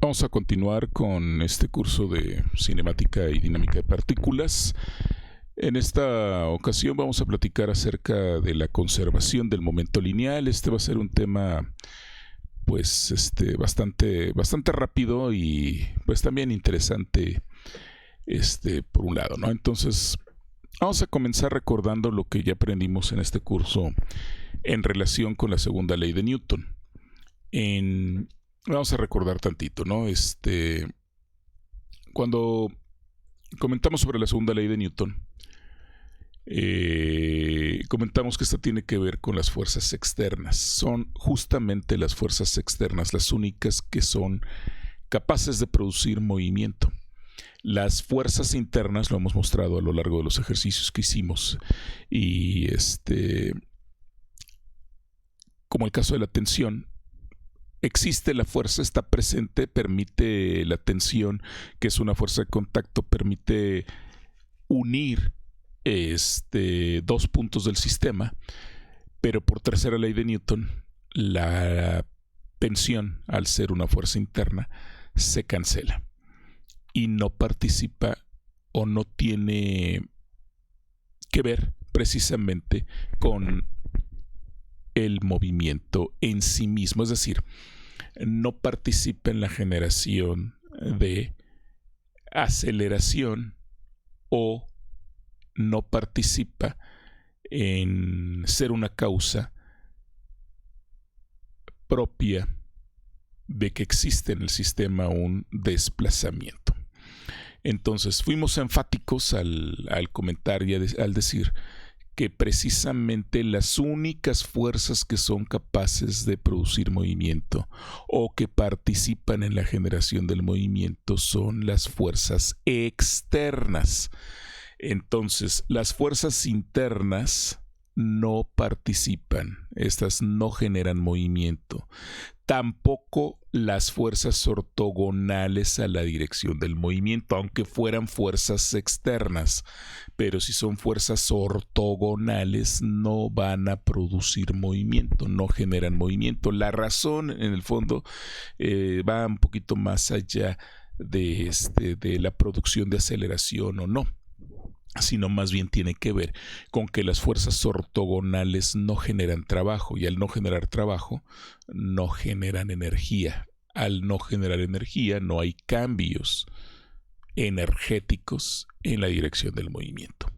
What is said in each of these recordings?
Vamos a continuar con este curso de cinemática y dinámica de partículas. En esta ocasión vamos a platicar acerca de la conservación del momento lineal. Este va a ser un tema bastante rápido y pues también interesante por un lado, ¿no? Entonces, vamos a comenzar recordando lo que ya aprendimos en este curso en relación con la segunda ley de Newton. Vamos a recordar tantito, ¿no? Cuando comentamos sobre la segunda ley de Newton, comentamos que esta tiene que ver con las fuerzas externas. Son justamente las fuerzas externas las únicas que son capaces de producir movimiento. Las fuerzas internas lo hemos mostrado a lo largo de los ejercicios que hicimos y como el caso de la tensión, existe la fuerza, está presente, permite la tensión, que es una fuerza de contacto, permite unir dos puntos del sistema, pero por tercera ley de Newton, la tensión, al ser una fuerza interna, se cancela y no participa o no tiene que ver precisamente con el movimiento en sí mismo, es decir, no participa en la generación de aceleración o no participa en ser una causa propia de que existe en el sistema un desplazamiento. Entonces fuimos enfáticos al comentar y al decir que precisamente las únicas fuerzas que son capaces de producir movimiento o que participan en la generación del movimiento son las fuerzas externas. Entonces, las fuerzas internas no participan, estas no generan movimiento. Tampoco las fuerzas ortogonales a la dirección del movimiento, aunque fueran fuerzas externas. Pero si son fuerzas ortogonales, no van a producir movimiento, no generan movimiento. La razón, en el fondo, va un poquito más allá de la producción de aceleración o no, sino más bien tiene que ver con que las fuerzas ortogonales no generan trabajo y al no generar trabajo no generan energía. Al no generar energía no hay cambios energéticos en la dirección del movimiento.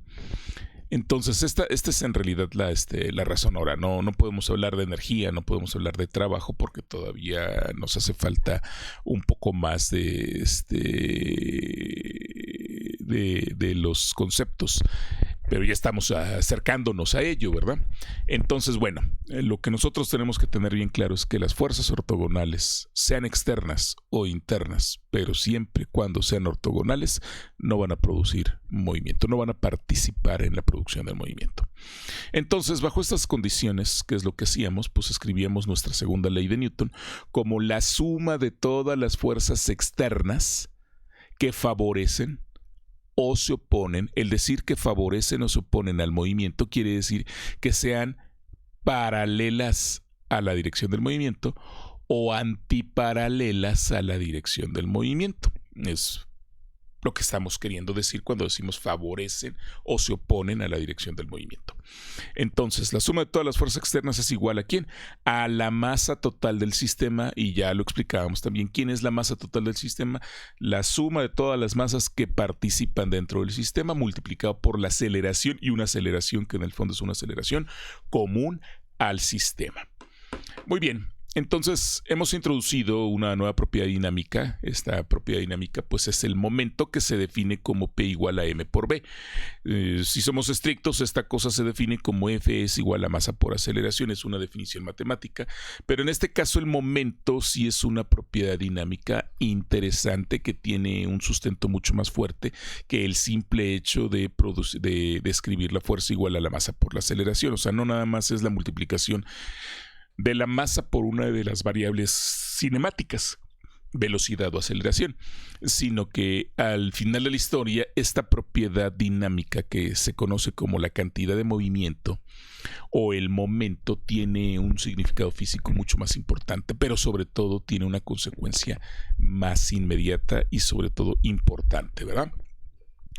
Entonces esta es en realidad la razón. Ahora no podemos hablar de energía, no podemos hablar de trabajo porque todavía nos hace falta un poco más de los conceptos, pero ya estamos acercándonos a ello, ¿verdad? Entonces, bueno, lo que nosotros tenemos que tener bien claro es que las fuerzas ortogonales, sean externas o internas, pero siempre cuando sean ortogonales, no van a producir movimiento, no van a participar en la producción del movimiento. Entonces, bajo estas condiciones, ¿qué es lo que hacíamos? Pues escribíamos nuestra segunda ley de Newton como la suma de todas las fuerzas externas que favorecen o se oponen. El decir que favorecen o se oponen al movimiento quiere decir que sean paralelas a la dirección del movimiento o antiparalelas a la dirección del movimiento. Es lo que estamos queriendo decir cuando decimos favorecen o se oponen a la dirección del movimiento. Entonces, la suma de todas las fuerzas externas es igual ¿a quién? A la masa total del sistema, y ya lo explicábamos también. ¿Quién es la masa total del sistema? La suma de todas las masas que participan dentro del sistema multiplicado por la aceleración, y una aceleración que en el fondo es una aceleración común al sistema. Muy bien. Entonces, hemos introducido una nueva propiedad dinámica. Esta propiedad dinámica pues es el momento que se define como P igual a M por B. Si somos estrictos, esta cosa se define como F es igual a masa por aceleración. Es una definición matemática, pero en este caso el momento sí es una propiedad dinámica interesante que tiene un sustento mucho más fuerte que el simple hecho de escribir la fuerza igual a la masa por la aceleración. O sea, no nada más es la multiplicación de la masa por una de las variables cinemáticas, velocidad o aceleración, sino que al final de la historia, esta propiedad dinámica que se conoce como la cantidad de movimiento o el momento tiene un significado físico mucho más importante, pero sobre todo tiene una consecuencia más inmediata y sobre todo importante, ¿verdad?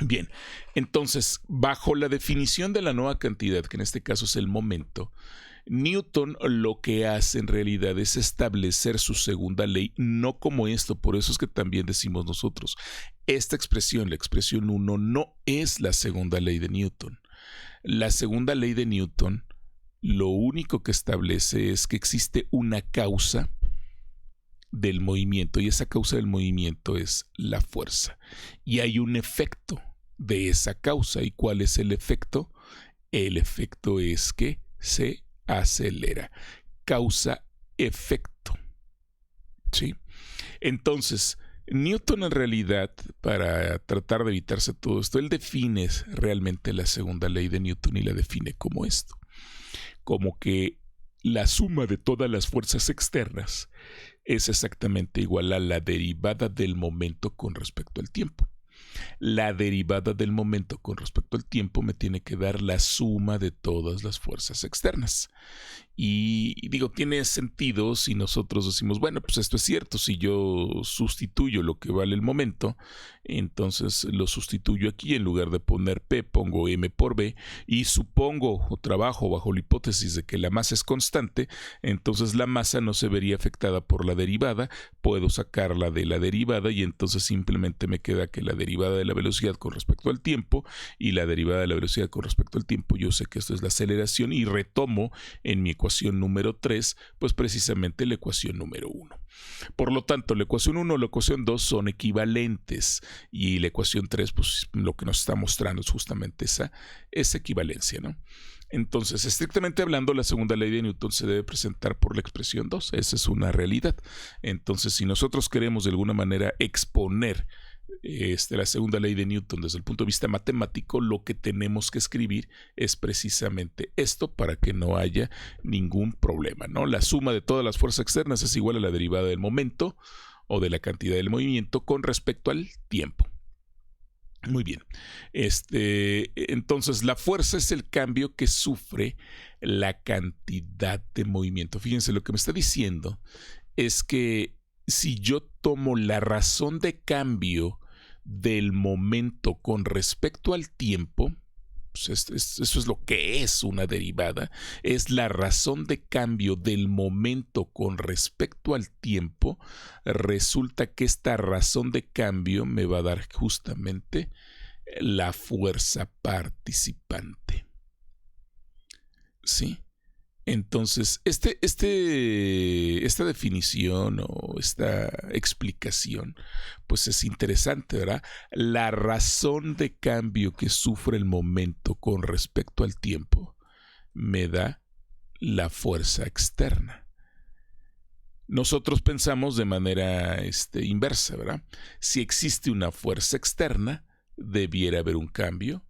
Bien, entonces, bajo la definición de la nueva cantidad, que en este caso es el momento, Newton lo que hace en realidad es establecer su segunda ley, no como esto, por eso es que también decimos nosotros, esta expresión, la expresión 1, no es la segunda ley de Newton. La segunda ley de Newton lo único que establece es que existe una causa del movimiento y esa causa del movimiento es la fuerza. Y hay un efecto de esa causa. ¿Y cuál es el efecto? El efecto es que se acelera. Causa-efecto. ¿Sí? Entonces, Newton en realidad, para tratar de evitarse todo esto, él define realmente la segunda ley de Newton y la define como esto. Como que la suma de todas las fuerzas externas es exactamente igual a la derivada del momento con respecto al tiempo. La derivada del momento con respecto al tiempo me tiene que dar la suma de todas las fuerzas externas. Y digo, tiene sentido si nosotros decimos, bueno, pues esto es cierto, si yo sustituyo lo que vale el momento, entonces lo sustituyo aquí, en lugar de poner P, pongo M por B, y supongo o trabajo bajo la hipótesis de que la masa es constante, entonces la masa no se vería afectada por la derivada, puedo sacarla de la derivada y entonces simplemente me queda que la derivada de la velocidad con respecto al tiempo y la derivada de la velocidad con respecto al tiempo, yo sé que esto es la aceleración y retomo en mi ecuación número 3, pues precisamente la ecuación número 1. Por lo tanto, la ecuación 1 y la ecuación 2 son equivalentes y la ecuación 3, pues lo que nos está mostrando es justamente esa equivalencia, ¿no? Entonces, estrictamente hablando, la segunda ley de Newton se debe presentar por la expresión 2. Esa es una realidad. Entonces, si nosotros queremos de alguna manera exponer la segunda ley de Newton desde el punto de vista matemático, lo que tenemos que escribir es precisamente esto para que no haya ningún problema, ¿no? La suma de todas las fuerzas externas es igual a la derivada del momento o de la cantidad del movimiento con respecto al tiempo. Muy bien. Entonces, la fuerza es el cambio que sufre la cantidad de movimiento. Fíjense, lo que me está diciendo es que si yo tomo la razón de cambio del momento con respecto al tiempo, pues eso es lo que es una derivada, es la razón de cambio del momento con respecto al tiempo, resulta que esta razón de cambio me va a dar justamente la fuerza participante. ¿Sí? Entonces, esta definición o esta explicación, pues es interesante, ¿verdad? La razón de cambio que sufre el momento con respecto al tiempo me da la fuerza externa. Nosotros pensamos de manera inversa, ¿verdad? Si existe una fuerza externa, debiera haber un cambio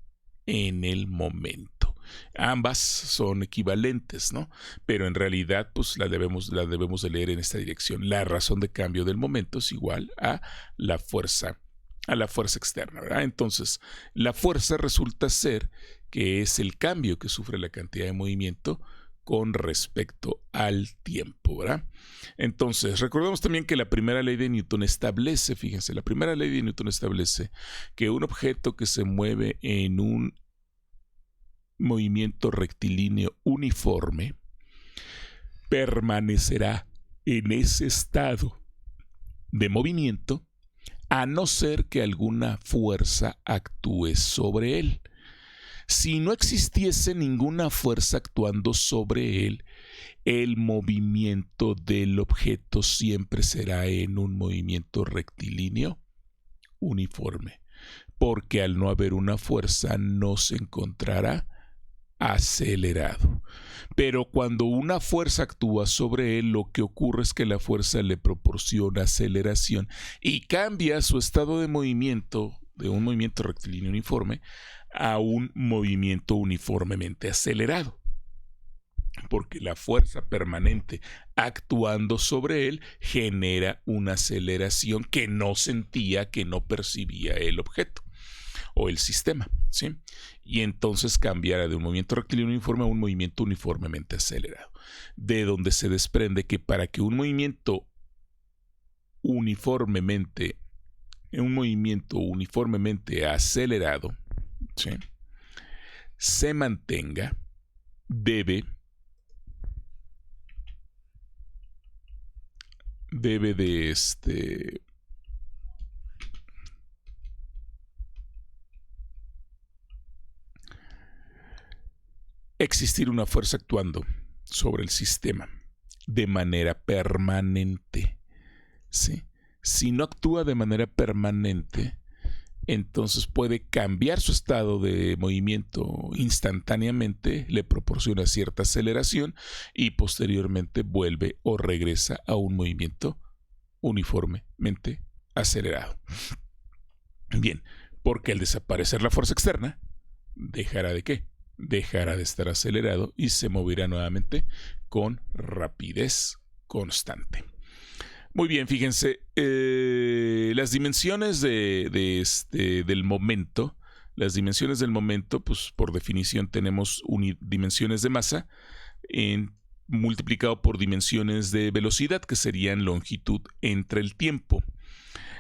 en el momento. Ambas son equivalentes, ¿no? Pero en realidad, pues la debemos de leer en esta dirección. La razón de cambio del momento es igual a la fuerza externa, ¿verdad? Entonces, la fuerza resulta ser que es el cambio que sufre la cantidad de movimiento con respecto al tiempo, ¿verdad? Entonces, recordemos también que la primera ley de Newton establece, fíjense, la primera ley de Newton establece que un objeto que se mueve en un movimiento rectilíneo uniforme permanecerá en ese estado de movimiento a no ser que alguna fuerza actúe sobre él. Si no existiese ninguna fuerza actuando sobre él, el movimiento del objeto siempre será en un movimiento rectilíneo uniforme, porque al no haber una fuerza no se encontrará acelerado. Pero cuando una fuerza actúa sobre él, lo que ocurre es que la fuerza le proporciona aceleración y cambia su estado de movimiento de un movimiento rectilíneo uniforme a un movimiento uniformemente acelerado. porque la fuerza permanente actuando sobre él genera una aceleración que no sentía, que no percibía el objeto o el sistema, ¿sí? Y entonces cambiará de un movimiento rectilíneo uniforme a un movimiento uniformemente acelerado, de donde se desprende que para que un movimiento uniformemente acelerado, ¿sí?, se mantenga, debe de existir una fuerza actuando sobre el sistema de manera permanente, ¿sí? Si no actúa de manera permanente, entonces puede cambiar su estado de movimiento instantáneamente, le proporciona cierta aceleración y posteriormente vuelve o regresa a un movimiento uniformemente acelerado. Bien, porque al desaparecer la fuerza externa, ¿dejará de qué? Dejará de estar acelerado y se moverá nuevamente con rapidez constante. Muy bien, fíjense, las dimensiones del momento, pues por definición tenemos dimensiones de masa multiplicado por dimensiones de velocidad, que serían longitud entre el tiempo.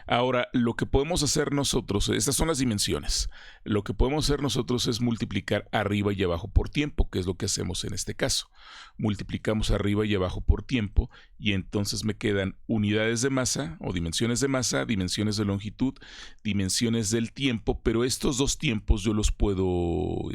Ahora, lo que podemos hacer nosotros, estas son las dimensiones, lo que podemos hacer nosotros es multiplicar arriba y abajo por tiempo, que es lo que hacemos en este caso. Multiplicamos arriba y abajo por tiempo y entonces me quedan unidades de masa o dimensiones de masa, dimensiones de longitud, dimensiones del tiempo, pero estos dos tiempos yo los puedo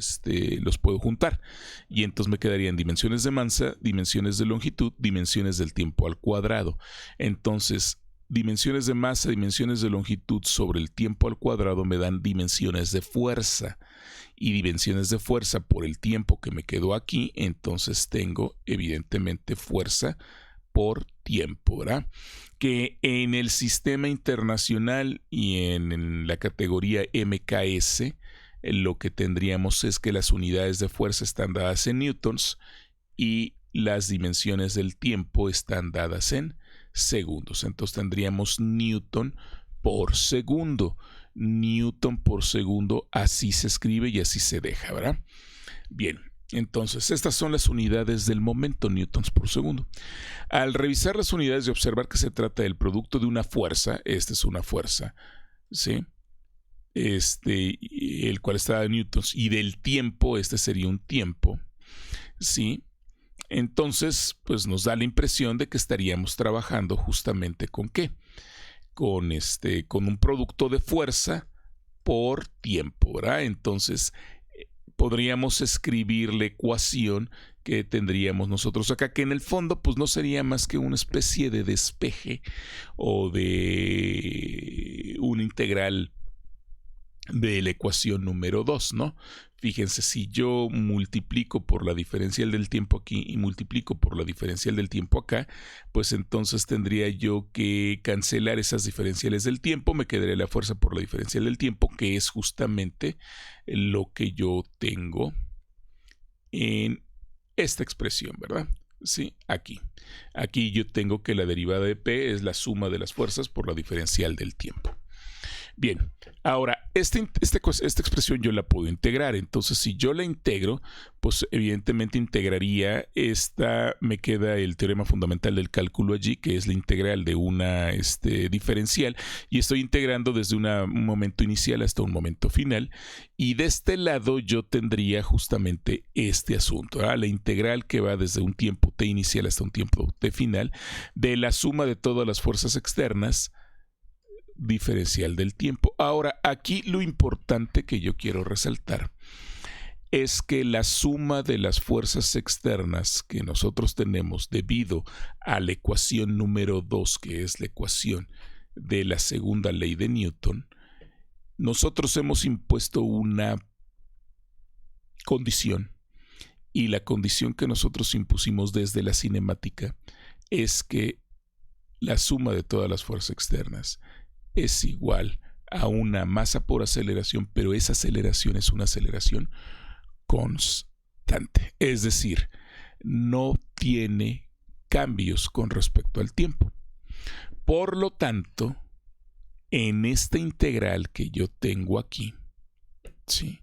juntar y entonces me quedarían dimensiones de masa, dimensiones de longitud, dimensiones del tiempo al cuadrado. Entonces, dimensiones de masa, dimensiones de longitud sobre el tiempo al cuadrado me dan dimensiones de fuerza. Y dimensiones de fuerza por el tiempo que me quedó aquí, entonces tengo evidentemente fuerza por tiempo, ¿verdad? Que en el sistema internacional y en la categoría MKS, lo que tendríamos es que las unidades de fuerza están dadas en newtons y las dimensiones del tiempo están dadas en segundos. Entonces tendríamos newton por segundo. Newton por segundo, así se escribe y así se deja, ¿verdad? Bien, entonces estas son las unidades del momento, newtons por segundo. Al revisar las unidades y observar que se trata del producto de una fuerza, esta es una fuerza, ¿sí? El cual está en newtons, y del tiempo, este sería un tiempo, ¿sí? Entonces, pues nos da la impresión de que estaríamos trabajando justamente ¿con qué? Con un producto de fuerza por tiempo, ¿verdad? Entonces, podríamos escribir la ecuación que tendríamos nosotros acá, que en el fondo, pues no sería más que una especie de despeje o de una integral de la ecuación número 2, ¿no? Fíjense, si yo multiplico por la diferencial del tiempo aquí y multiplico por la diferencial del tiempo acá, pues entonces tendría yo que cancelar esas diferenciales del tiempo, me quedaría la fuerza por la diferencial del tiempo, que es justamente lo que yo tengo en esta expresión, ¿verdad? Sí, aquí. Aquí yo tengo que la derivada de P es la suma de las fuerzas por la diferencial del tiempo. Bien, ahora, esta expresión yo la puedo integrar. Entonces, si yo la integro, pues evidentemente integraría me queda el teorema fundamental del cálculo allí, que es la integral de una diferencial, y estoy integrando desde un momento inicial hasta un momento final, y de este lado yo tendría justamente este asunto, ¿verdad? La integral que va desde un tiempo t inicial hasta un tiempo t final, de la suma de todas las fuerzas externas, diferencial del tiempo. Ahora, aquí lo importante que yo quiero resaltar es que la suma de las fuerzas externas que nosotros tenemos debido a la ecuación número 2, que es la ecuación de la segunda ley de Newton, nosotros hemos impuesto una condición, y la condición que nosotros impusimos desde la cinemática es que la suma de todas las fuerzas externas es igual a una masa por aceleración, pero esa aceleración es una aceleración constante. Es decir, no tiene cambios con respecto al tiempo. Por lo tanto, en esta integral que yo tengo aquí, ¿sí?,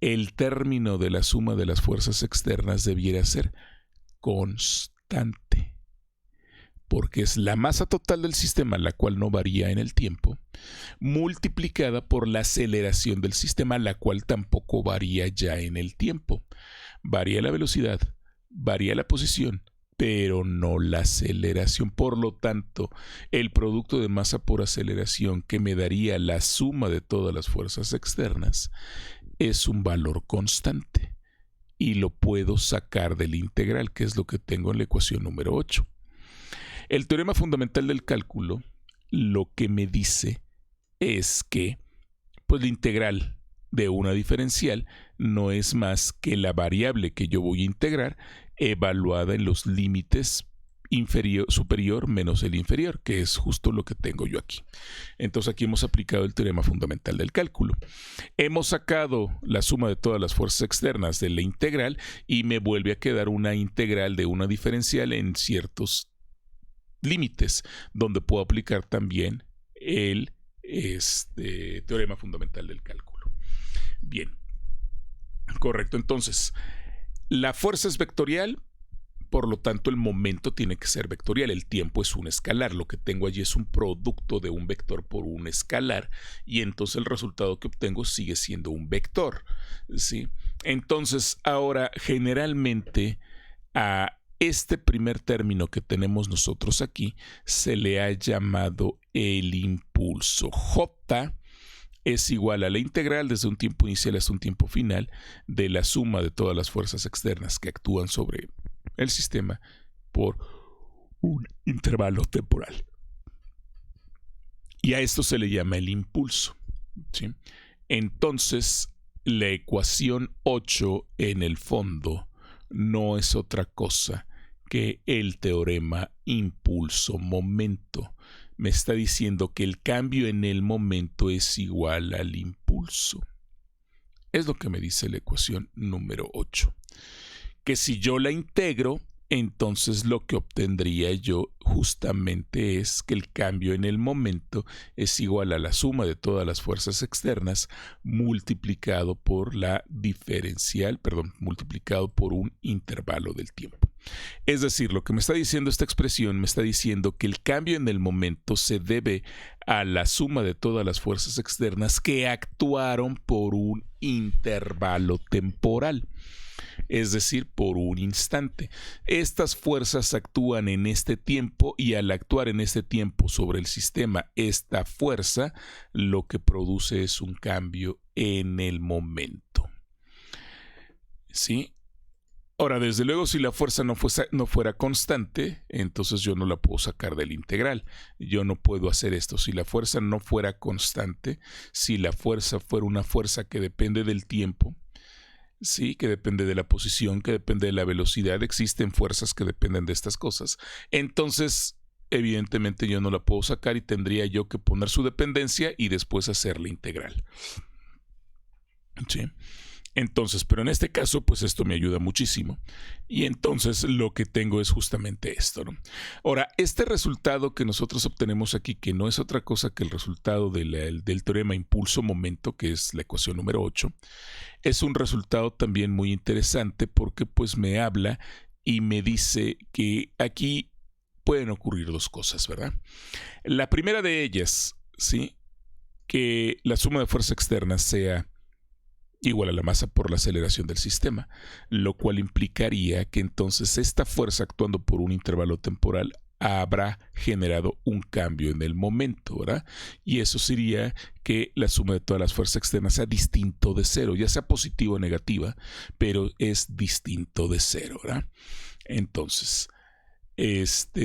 el término de la suma de las fuerzas externas debiera ser constante, porque es la masa total del sistema, la cual no varía en el tiempo, multiplicada por la aceleración del sistema, la cual tampoco varía ya en el tiempo. Varía la velocidad, varía la posición, pero no la aceleración. Por lo tanto, el producto de masa por aceleración, que me daría la suma de todas las fuerzas externas, es un valor constante y lo puedo sacar del integral, que es lo que tengo en la ecuación número 8. El teorema fundamental del cálculo lo que me dice es que pues, la integral de una diferencial no es más que la variable que yo voy a integrar evaluada en los límites superior menos el inferior, que es justo lo que tengo yo aquí. Entonces aquí hemos aplicado el teorema fundamental del cálculo. Hemos sacado la suma de todas las fuerzas externas de la integral y me vuelve a quedar una integral de una diferencial en ciertos límites, donde puedo aplicar también el teorema fundamental del cálculo. Bien, correcto. Entonces, la fuerza es vectorial, por lo tanto el momento tiene que ser vectorial. El tiempo es un escalar. Lo que tengo allí es un producto de un vector por un escalar, y entonces el resultado que obtengo sigue siendo un vector, ¿sí? Entonces, ahora generalmente a este primer término que tenemos nosotros aquí se le ha llamado el impulso. J es igual a la integral desde un tiempo inicial hasta un tiempo final de la suma de todas las fuerzas externas que actúan sobre el sistema por un intervalo temporal. Y a esto se le llama el impulso, ¿sí? Entonces, la ecuación 8 en el fondo no es otra cosa que el teorema impulso-momento. Me está diciendo que el cambio en el momento es igual al impulso. Es lo que me dice la ecuación número 8. Que si yo la integro, entonces lo que obtendría yo justamente es que el cambio en el momento es igual a la suma de todas las fuerzas externas multiplicado por la diferencial, multiplicado por un intervalo del tiempo. Es decir, lo que me está diciendo esta expresión me está diciendo que el cambio en el momento se debe a la suma de todas las fuerzas externas que actuaron por un intervalo temporal, es decir, por un instante. Estas fuerzas actúan en este tiempo, y al actuar en este tiempo sobre el sistema, esta fuerza lo que produce es un cambio en el momento. ¿Sí? Ahora, desde luego, si la fuerza no fuera constante, entonces yo no la puedo sacar del integral. Yo no puedo hacer esto. Si la fuerza no fuera constante, si la fuerza fuera una fuerza que depende del tiempo, sí, que depende de la posición, que depende de la velocidad, existen fuerzas que dependen de estas cosas, entonces evidentemente yo no la puedo sacar y tendría yo que poner su dependencia y después hacer la integral. ¿Sí? Entonces, pero en este caso, pues esto me ayuda muchísimo. Y entonces lo que tengo es justamente esto, ¿no? Ahora, este resultado que nosotros obtenemos aquí, que no es otra cosa que el resultado del teorema impulso-momento, que es la ecuación número 8, es un resultado también muy interesante porque pues me habla y me dice que aquí pueden ocurrir dos cosas, ¿verdad? La primera de ellas, ¿sí?, que la suma de fuerza externa sea igual a la masa por la aceleración del sistema, lo cual implicaría que entonces esta fuerza actuando por un intervalo temporal habrá generado un cambio en el momento, ¿verdad? Y eso sería que la suma de todas las fuerzas externas sea distinto de cero, ya sea positiva o negativa, pero es distinto de cero, ¿verdad? Entonces, esto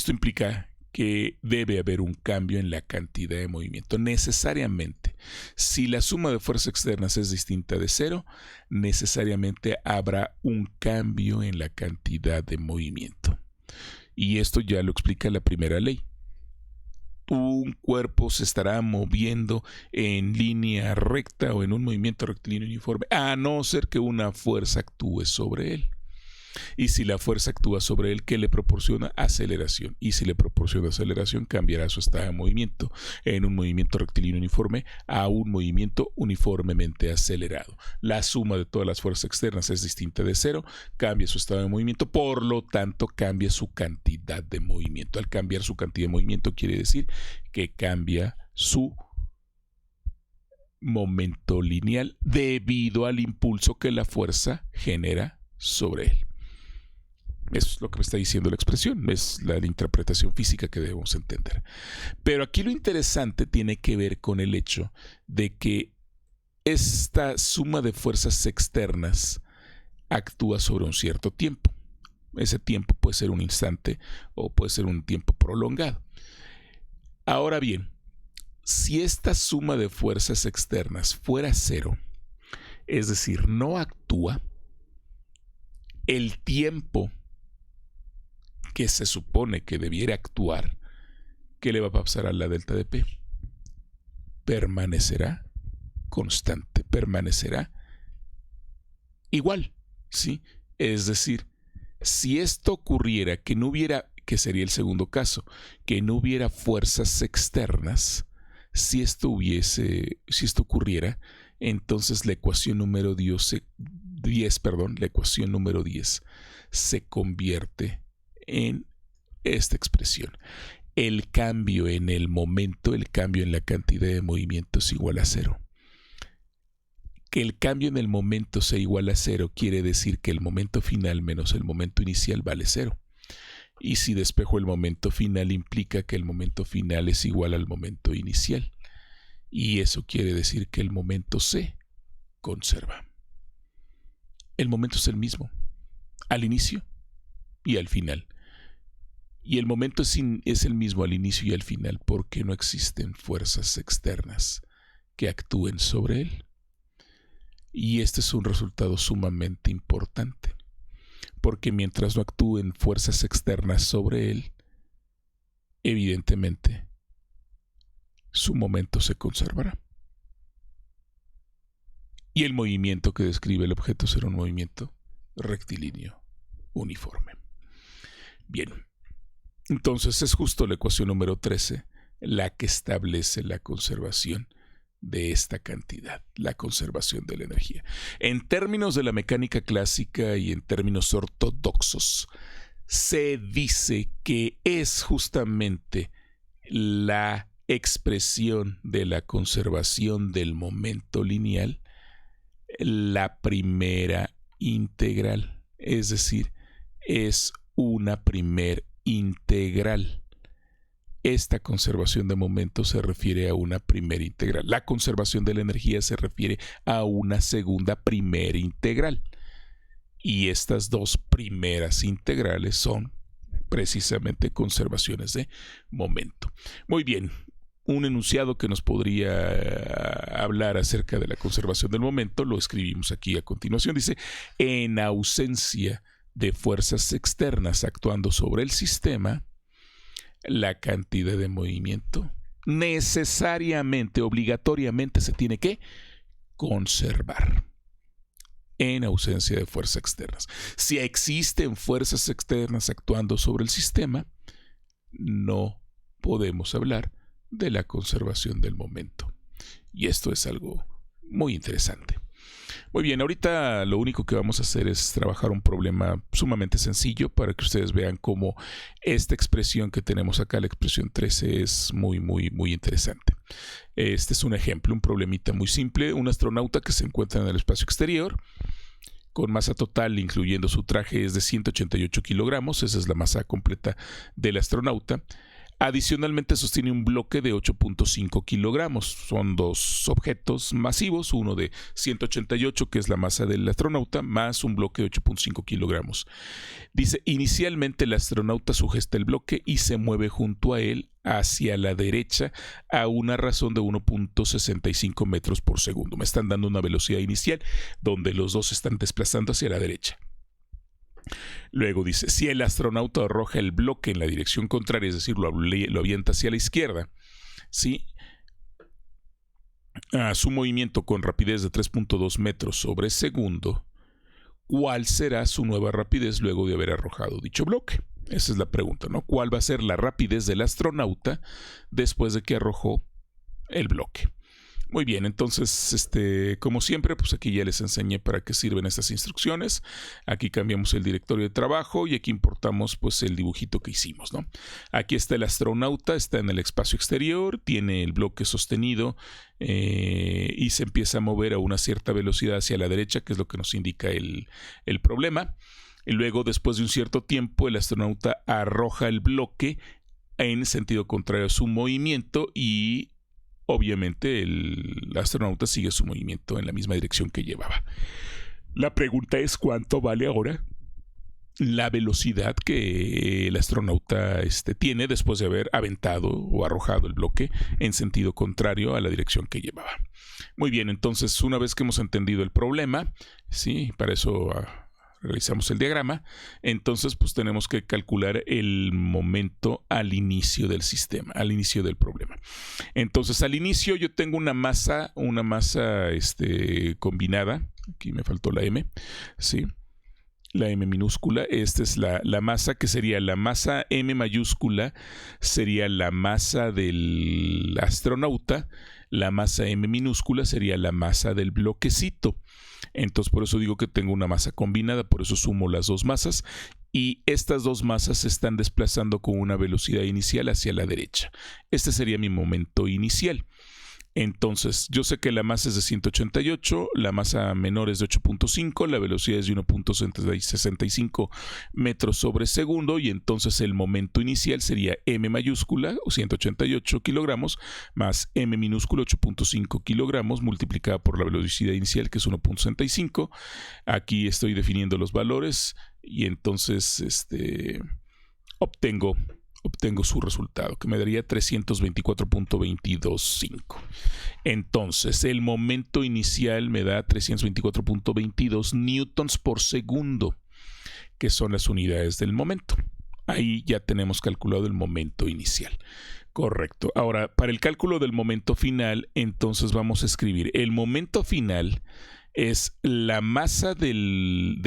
implica que debe haber un cambio en la cantidad de movimiento. Necesariamente, si la suma de fuerzas externas es distinta de cero, necesariamente habrá un cambio en la cantidad de movimiento. Y esto ya lo explica la primera ley. un cuerpo se estará moviendo en línea recta o en un movimiento rectilíneo uniforme, a no ser que una fuerza actúe sobre él. Y si la fuerza actúa sobre él, ¿qué le proporciona? Aceleración. Y si le proporciona aceleración, cambiará su estado de movimiento en un movimiento rectilíneo uniforme a un movimiento uniformemente acelerado. La suma de todas las fuerzas externas es distinta de cero, cambia su estado de movimiento, por lo tanto cambia su cantidad de movimiento. Al cambiar su cantidad de movimiento quiere decir que cambia su momento lineal debido al impulso que la fuerza genera sobre él. Es lo que me está diciendo la expresión, es la interpretación física que debemos entender. Pero aquí lo interesante tiene que ver con el hecho de que esta suma de fuerzas externas actúa sobre un cierto tiempo. Ese tiempo puede ser un instante o puede ser un tiempo prolongado. Ahora bien, si esta suma de fuerzas externas fuera cero, es decir, no actúa, el tiempo que se supone que debiera actuar, ¿qué le va a pasar a la delta de P? Permanecerá constante, permanecerá igual, ¿sí? Es decir, si esto ocurriera, que no hubiera, que sería el segundo caso, que no hubiera fuerzas externas, si esto ocurriera, entonces la ecuación número 10, la ecuación número 10 se convierte en esta expresión. El cambio en el momento, el cambio en la cantidad de movimiento es igual a cero. Que el cambio en el momento sea igual a cero quiere decir que el momento final menos el momento inicial vale cero. Y si despejo el momento final implica que el momento final es igual al momento inicial. Y eso quiere decir que el momento se conserva. El momento es el mismo, al inicio y al final. Y el momento es el mismo al inicio y al final porque no existen fuerzas externas que actúen sobre él. Y este es un resultado sumamente importante, porque mientras no actúen fuerzas externas sobre él, evidentemente su momento se conservará. Y el movimiento que describe el objeto será un movimiento rectilíneo uniforme. Bien. Entonces es justo la ecuación número 13 la que establece la conservación de esta cantidad, la conservación de la energía. En términos de la mecánica clásica y en términos ortodoxos, se dice que es justamente la expresión de la conservación del momento lineal la primera integral, es decir, es una primer integral. Esta conservación de momento se refiere a una primera integral. La conservación de la energía se refiere a una segunda primera integral. Y estas dos primeras integrales son precisamente conservaciones de momento. Muy bien, un enunciado que nos podría hablar acerca de la conservación del momento lo escribimos aquí a continuación. Dice, en ausencia de fuerzas externas actuando sobre el sistema, la cantidad de movimiento necesariamente, obligatoriamente se tiene que conservar en ausencia de fuerzas externas. Si existen fuerzas externas actuando sobre el sistema, no podemos hablar de la conservación del momento. Y esto es algo muy interesante. Muy bien, ahorita lo único que vamos a hacer es trabajar un problema sumamente sencillo para que ustedes vean cómo esta expresión que tenemos acá, la expresión 13, es muy interesante. Este es un ejemplo, un problemita muy simple. Un astronauta que se encuentra en el espacio exterior con masa total, incluyendo su traje, es de 188 kilogramos. Esa es la masa completa del astronauta. Adicionalmente sostiene un bloque de 8.5 kilogramos. Son dos objetos masivos, uno de 188, que es la masa del astronauta, más un bloque de 8.5 kilogramos. Dice, inicialmente el astronauta sujeta el bloque y se mueve junto a él hacia la derecha a una razón de 1.65 metros por segundo. Me están dando una velocidad inicial donde los dos se están desplazando hacia la derecha. Luego dice, si el astronauta arroja el bloque en la dirección contraria, es decir, lo avienta hacia la izquierda, ¿sí? A su movimiento con rapidez de 3.2 metros sobre segundo, ¿cuál será su nueva rapidez luego de haber arrojado dicho bloque? Esa es la pregunta, ¿no? ¿Cuál va a ser la rapidez del astronauta después de que arrojó el bloque? Muy bien, entonces, como siempre, pues aquí ya les enseñé para qué sirven estas instrucciones. Aquí cambiamos el directorio de trabajo y aquí importamos pues el dibujito que hicimos, ¿no? Aquí está el astronauta, está en el espacio exterior, tiene el bloque sostenido y se empieza a mover a una cierta velocidad hacia la derecha, que es lo que nos indica el problema. Y luego, después de un cierto tiempo, el astronauta arroja el bloque en sentido contrario a su movimiento y obviamente el astronauta sigue su movimiento en la misma dirección que llevaba. La pregunta es ¿cuánto vale ahora la velocidad que el astronauta tiene después de haber aventado o arrojado el bloque en sentido contrario a la dirección que llevaba? Muy bien, entonces una vez que hemos entendido el problema, sí, para eso realizamos el diagrama, entonces pues tenemos que calcular el momento al inicio del sistema, al inicio del problema. Entonces al inicio yo tengo una masa combinada, aquí me faltó la M, ¿sí? La M minúscula, esta es la masa que sería la masa M mayúscula, sería la masa del astronauta, la masa M minúscula sería la masa del bloquecito. Entonces por eso digo que tengo una masa combinada, por eso sumo las dos masas y estas dos masas se están desplazando con una velocidad inicial hacia la derecha. Este sería mi momento inicial. Entonces, yo sé que la masa es de 188, la masa menor es de 8.5, la velocidad es de 1.65 metros sobre segundo y entonces el momento inicial sería M mayúscula, o 188 kilogramos, más M minúscula, 8.5 kilogramos, multiplicada por la velocidad inicial, que es 1.65. Aquí estoy definiendo los valores y entonces obtengo su resultado, que me daría 324.225. Entonces, el momento inicial me da 324.22 newtons por segundo, que son las unidades del momento. Ahí ya tenemos calculado el momento inicial. Correcto. Ahora, para el cálculo del momento final, entonces vamos a escribir el momento final es la masa del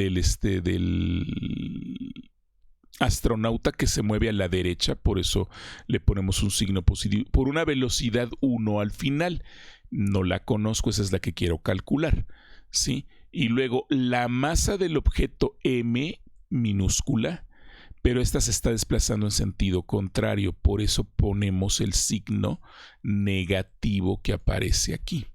astronauta que se mueve a la derecha, por eso le ponemos un signo positivo, por una velocidad 1 al final. No la conozco, esa es la que quiero calcular, ¿sí? Y luego la masa del objeto M minúscula, pero esta se está desplazando en sentido contrario, por eso ponemos el signo negativo que aparece aquí,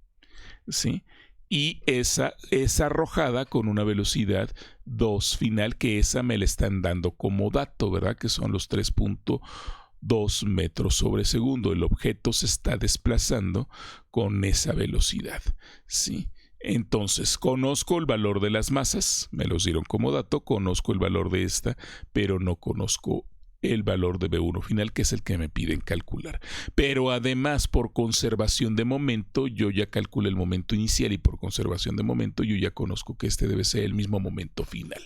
¿sí? Y esa es arrojada con una velocidad 2 final, que esa me la están dando como dato, ¿verdad? Que son los 3.2 metros sobre segundo. El objeto se está desplazando con esa velocidad, ¿sí? Entonces, conozco el valor de las masas, me los dieron como dato, conozco el valor de esta, pero no conozco el valor de B1 final, que es el que me piden calcular. Pero además, por conservación de momento, yo ya calculé el momento inicial y por conservación de momento, yo ya conozco que este debe ser el mismo momento final.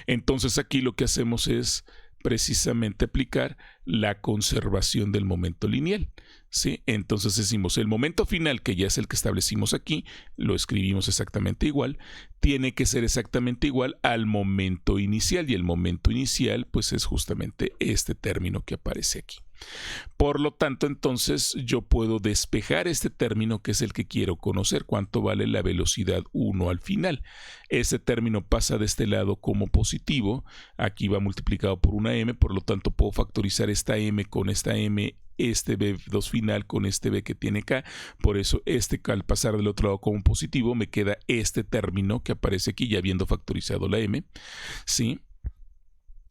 Entonces aquí lo que hacemos es precisamente aplicar la conservación del momento lineal, ¿sí? Entonces decimos, el momento final, que ya es el que establecimos aquí, lo escribimos exactamente igual, tiene que ser exactamente igual al momento inicial, y el momento inicial pues es justamente este término que aparece aquí. Por lo tanto, entonces yo puedo despejar este término, que es el que quiero conocer, cuánto vale la velocidad 1 al final. Ese término pasa de este lado como positivo, aquí va multiplicado por una m, por lo tanto puedo factorizar esta m con esta m, este B2 final con este B que tiene acá, por eso al pasar del otro lado como positivo me queda este término que aparece aquí ya habiendo factorizado la m, ¿sí?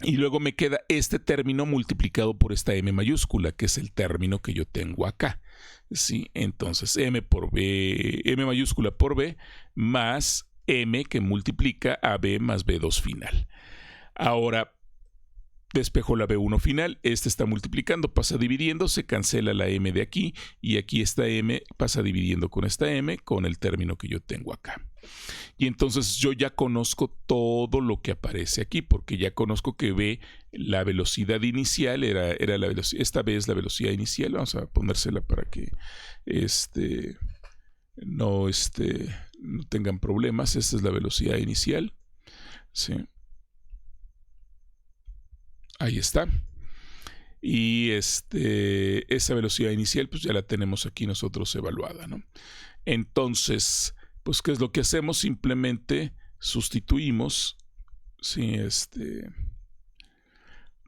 Y luego me queda este término multiplicado por esta m mayúscula, que es el término que yo tengo acá, ¿sí? Entonces m por b, m mayúscula por b, más m que multiplica a b más b2 final. Ahora, Despejo la B1 final, este está multiplicando, pasa dividiendo, se cancela la M de aquí y aquí esta M pasa dividiendo con esta M con el término que yo tengo acá. Y entonces yo ya conozco todo lo que aparece aquí porque ya conozco que B, la velocidad inicial era la velocidad, esta B es la velocidad inicial, vamos a ponérsela para que no tengan problemas, esta es la velocidad inicial, ¿sí? Ahí está. Y esa velocidad inicial pues ya la tenemos aquí nosotros evaluada, ¿no? Entonces, pues ¿qué es lo que hacemos? Simplemente sustituimos, ¿sí?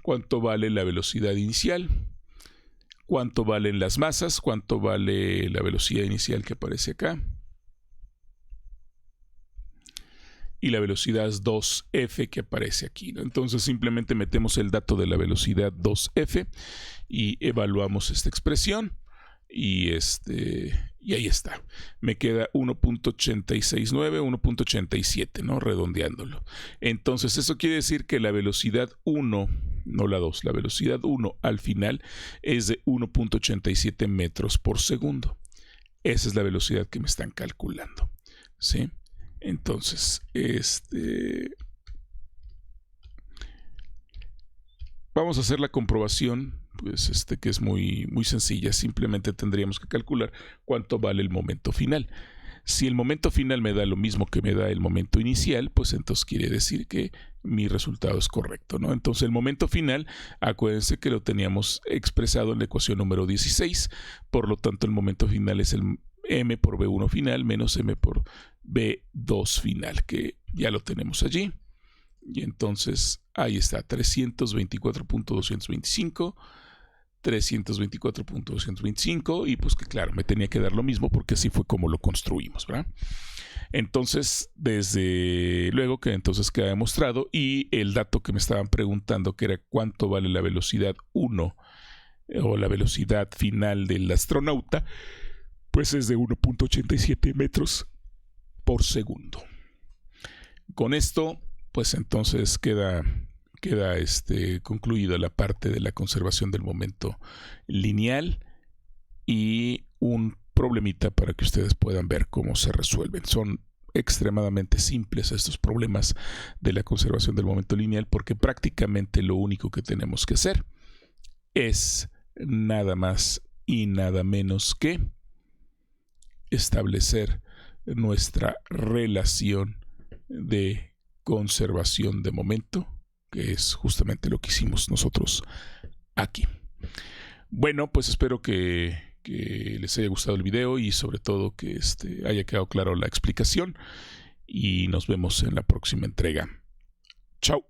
¿Cuánto vale la velocidad inicial? ¿Cuánto valen las masas? ¿Cuánto vale la velocidad inicial que aparece acá? Y la velocidad 2f que aparece aquí, ¿no? Entonces simplemente metemos el dato de la velocidad 2f y evaluamos esta expresión y ahí está. Me queda 1.869, 1.87, ¿no? Redondeándolo. Entonces eso quiere decir que la velocidad 1, no la 2, la velocidad 1 al final es de 1.87 metros por segundo. Esa es la velocidad que me están calculando, ¿sí? Entonces, vamos a hacer la comprobación, pues que es muy sencilla. Simplemente tendríamos que calcular cuánto vale el momento final. Si el momento final me da lo mismo que me da el momento inicial, pues entonces quiere decir que mi resultado es correcto, ¿no? Entonces el momento final, acuérdense que lo teníamos expresado en la ecuación número 16, por lo tanto el momento final es el M por B1 final menos M por B2 final, que ya lo tenemos allí. Y entonces ahí está, 324.225, 324.225, y pues que claro, me tenía que dar lo mismo porque así fue como lo construimos, ¿verdad? Entonces, desde luego que entonces queda demostrado, y el dato que me estaban preguntando, que era cuánto vale la velocidad 1 o la velocidad final del astronauta, pues es de 1.87 metros por segundo. Con esto, pues entonces queda concluida la parte de la conservación del momento lineal y un problemita para que ustedes puedan ver cómo se resuelven. Son extremadamente simples estos problemas de la conservación del momento lineal porque prácticamente lo único que tenemos que hacer es nada más y nada menos que establecer nuestra relación de conservación de momento, que es justamente lo que hicimos nosotros aquí. Bueno, pues espero que les haya gustado el video y sobre todo que haya quedado claro la explicación, y nos vemos en la próxima entrega. Chao.